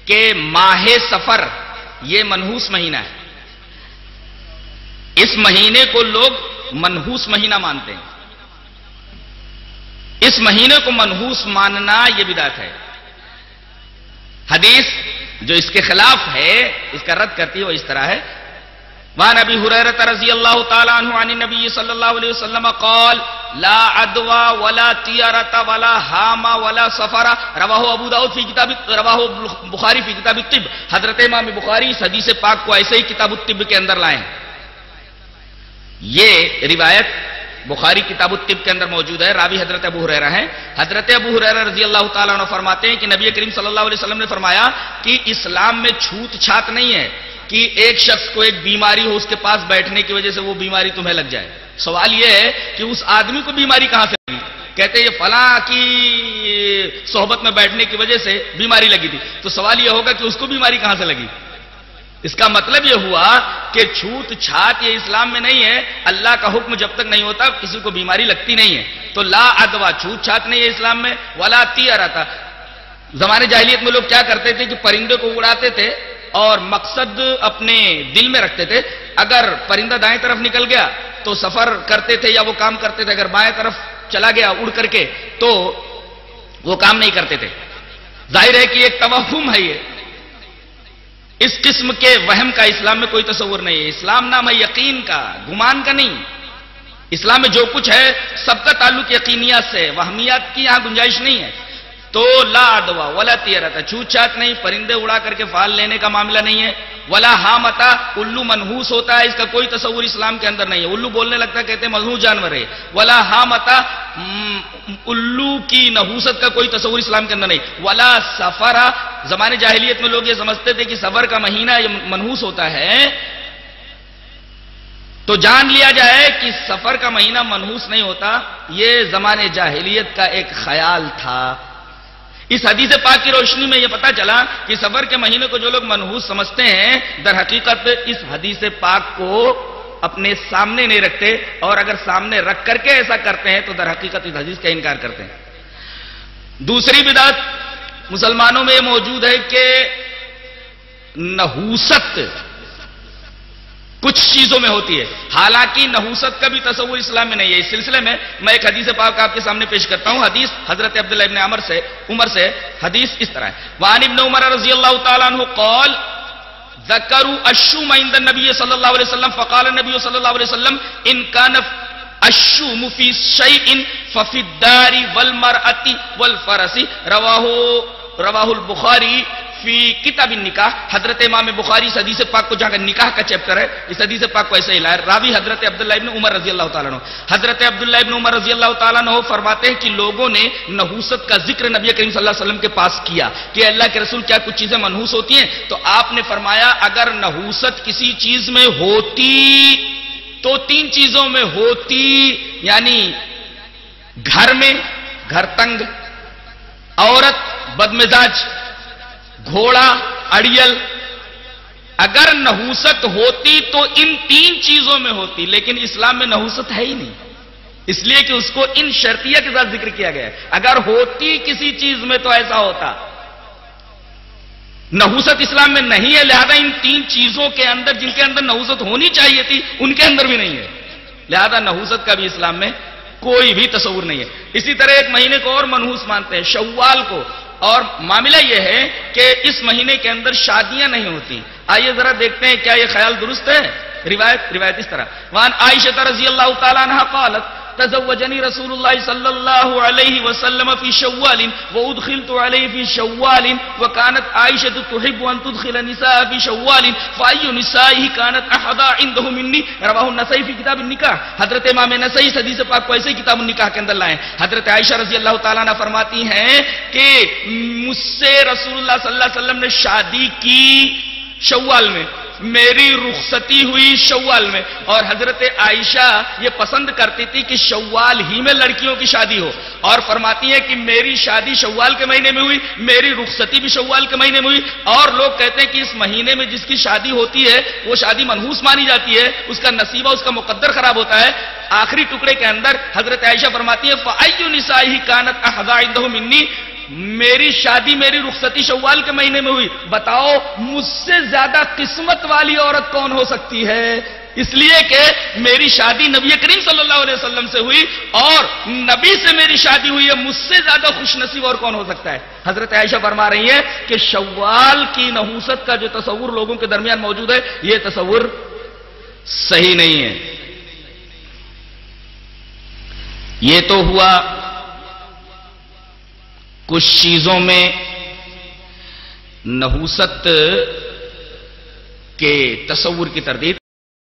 کہ ماہ سفر یہ منحوس مہینہ ہے. اس مہینے کو لوگ منحوس مہینہ مانتے ہیں. اس مہینے کو منحوس ماننا یہ بدعت ہے. حدیث جو اس کے خلاف ہے، اس کا رد کرتی ہے، وہ اس طرح ہے: وعن ابی ہریرہ رضی اللہ تعالی عنہ عن النبی صلی اللہ علیہ وسلم قال لا عدوى ولا طیرۃ ولا حام ولا سفر رواہ ابو داؤد فی کتاب رواہ بخاری فی کتاب الطب. حضرت امام بخاری اس حدیث پاک کو ایسے ہی کتاب الطب کے اندر لائے ہیں. یہ روایت بخاری کتاب الطب کے اندر موجود ہے. راوی حضرت ابو ہریرہ ہیں. حضرت ابو ہریرہ رضی اللہ تعالیٰ عنہ فرماتے ہیں کہ نبی کریم صلی اللہ علیہ وسلم نے فرمایا کہ اسلام میں چھوت چھات نہیں ہے کہ ایک شخص کو ایک بیماری ہو، اس کے پاس بیٹھنے کی وجہ سے وہ بیماری تمہیں لگ جائے. سوال یہ ہے کہ اس آدمی کو بیماری کہاں سے لگی؟ کہتے ہیں یہ فلاں کی صحبت میں بیٹھنے کی وجہ سے بیماری لگی تھی. تو سوال یہ ہوگا کہ اس کو بیماری کہاں سے لگی؟ اس کا مطلب یہ ہوا کہ چھوت چھات یہ اسلام میں نہیں ہے. اللہ کا حکم جب تک نہیں ہوتا کسی کو بیماری لگتی نہیں ہے. تو لا عدوہ چھوت چھات نہیں ہے اسلام میں. ولا طیرۃ، زمانے جاہلیت میں لوگ کیا کرتے تھے کہ پرندے کو اڑاتے تھے اور مقصد اپنے دل میں رکھتے تھے. اگر پرندہ دائیں طرف نکل گیا تو سفر کرتے تھے یا وہ کام کرتے تھے. اگر بائیں طرف چلا گیا اڑ کر کے تو وہ کام نہیں کرتے تھے. ظاہر ہے کہ ایک توہم ہے. یہ اس قسم کے وہم کا اسلام میں کوئی تصور نہیں ہے. اسلام نام ہے یقین کا، گمان کا نہیں. اسلام میں جو کچھ ہے سب کا تعلق یقینیات سے، وہمیات کی یہاں گنجائش نہیں ہے. تو لا عدوہ ولا طیرۃ، چھوت چھات نہیں، پرندے اڑا کر کے فال لینے کا معاملہ نہیں ہے. ولا حامۃ، الو منحوس ہوتا ہے، اس کا کوئی تصور اسلام کے اندر نہیں ہے. الو بولنے لگتا ہے، کہتے ہیں منحوس جانور ہے. ولا حامۃ، الو کی نحوست کا کوئی تصور اسلام کے اندر نہیں. ولا سفر، زمانے جاہلیت میں لوگ یہ سمجھتے تھے کہ سفر کا مہینہ یہ منحوس ہوتا ہے. تو جان لیا جائے کہ سفر کا مہینہ منحوس نہیں ہوتا. یہ زمانے جاہلیت کا ایک خیال تھا. اس حدیث پاک کی روشنی میں یہ پتا چلا کہ سفر کے مہینے کو جو لوگ منحوس سمجھتے ہیں در حقیقت اس حدیث پاک کو اپنے سامنے نہیں رکھتے، اور اگر سامنے رکھ کر کے ایسا کرتے ہیں تو در حقیقت اس حدیث کا انکار کرتے ہیں. دوسری بدعت مسلمانوں میں موجود ہے کہ نحوست کچھ چیزوں میں ہوتی ہے، حالانکہ نحوست کا بھی تصور اسلام میں نہیں ہے. اس سلسلے میں میں ایک حدیث پاک آپ کے سامنے پیش کرتا ہوں. حدیث حضرت عبداللہ ابن عمر سے حدیث اس طرح ہے: وعن ابن عمر رضی اللہ تعالیٰ عنہ قال ذکروا الشوم عند النبی صلی اللہ علیہ وسلم فقال النبی صلی اللہ علیہ وسلم ان کان الشوم فی شیء ففی الدار والمرأة والفرس. رواہ البخاری فی کتاب النکاح. حضرت امام بخاری اس حدیث پاک کو، جہاں کا نکاح کا چیپٹر ہے، اس حدیث پاک کو ایسے ہی لایا. راوی حضرت عبداللہ ابن عمر رضی اللہ تعالیٰ عنہ. حضرت عبداللہ ابن عمر رضی اللہ تعالیٰ عنہ فرماتے ہیں کہ لوگوں نے نحوست کا ذکر نبی کریم صلی اللہ علیہ وسلم کے پاس کیا کہ اللہ کے رسول کیا کچھ چیزیں منحوس ہوتی ہیں؟ تو آپ نے فرمایا اگر نحوست کسی چیز میں ہوتی تو 3 چیزوں میں ہوتی، یعنی گھر میں گھر تنگ، عورت بدمزاج، گھوڑا اڑیل. اگر نحوست ہوتی تو ان 3 چیزوں میں ہوتی، لیکن اسلام میں نحوست ہے ہی نہیں، اس لیے کہ اس کو ان شرطیہ کے ساتھ ذکر کیا گیا ہے. اگر ہوتی کسی چیز میں تو ایسا ہوتا. نحوست اسلام میں نہیں ہے، لہذا ان 3 چیزوں کے اندر جن کے اندر نحوست ہونی چاہیے تھی ان کے اندر بھی نہیں ہے. لہذا نحوست کا بھی اسلام میں کوئی بھی تصور نہیں ہے. اسی طرح ایک مہینے کو اور منحوس مانتے ہیں، شوال کو. اور معاملہ یہ ہے کہ اس مہینے کے اندر شادیاں نہیں ہوتی. آئیے ذرا دیکھتے ہیں کیا یہ خیال درست ہے. روایت اس طرح: وعن عائشہ رضی اللہ تعالیٰ عنہا قالت تزوجنی رسول اللہ صلی اللہ علیہ وسلم فی شوال وادخلت علیہ فی شوال وکانت عائشہ تحب ان تدخل النساء فی شوال فای نسائہ کانت احدا عنده منی. رواہ النسائی فی کتاب النکاح. حضرت امام نسائی اس حدیث پاک کو ایسے ہی کتاب النکاح کے اندر لائیں. حضرت عائشہ رضی اللہ تعالیٰ عنہ فرماتی ہیں کہ مجھ سے رسول اللہ صلی اللہ علیہ وسلم نے شادی کی شوال میں، میری رخصتی ہوئی شوال میں. اور حضرت عائشہ یہ پسند کرتی تھی کہ شوال ہی میں لڑکیوں کی شادی ہو، اور فرماتی ہے کہ میری شادی شوال کے مہینے میں ہوئی، میری رخصتی بھی شوال کے مہینے میں ہوئی. اور لوگ کہتے ہیں کہ اس مہینے میں جس کی شادی ہوتی ہے وہ شادی منحوس مانی جاتی ہے، اس کا نصیبہ، اس کا مقدر خراب ہوتا ہے. آخری ٹکڑے کے اندر حضرت عائشہ فرماتی ہے فَأَيُّ نِسَائِهِ كَانَتْ أَحْظَىٰ عِندَهُ مِنِّي. میری شادی میری رخصتی شوال کے مہینے میں ہوئی، بتاؤ مجھ سے زیادہ قسمت والی عورت کون ہو سکتی ہے؟ اس لیے کہ میری شادی نبی کریم صلی اللہ علیہ وسلم سے ہوئی اور نبی سے میری شادی ہوئی ہے، مجھ سے زیادہ خوش نصیب اور کون ہو سکتا ہے؟ حضرت عائشہ فرما رہی ہے کہ شوال کی نحوست کا جو تصور لوگوں کے درمیان موجود ہے، یہ تصور صحیح نہیں ہے۔ یہ تو ہوا کچھ چیزوں میں نحوست کے تصور کی تردید۔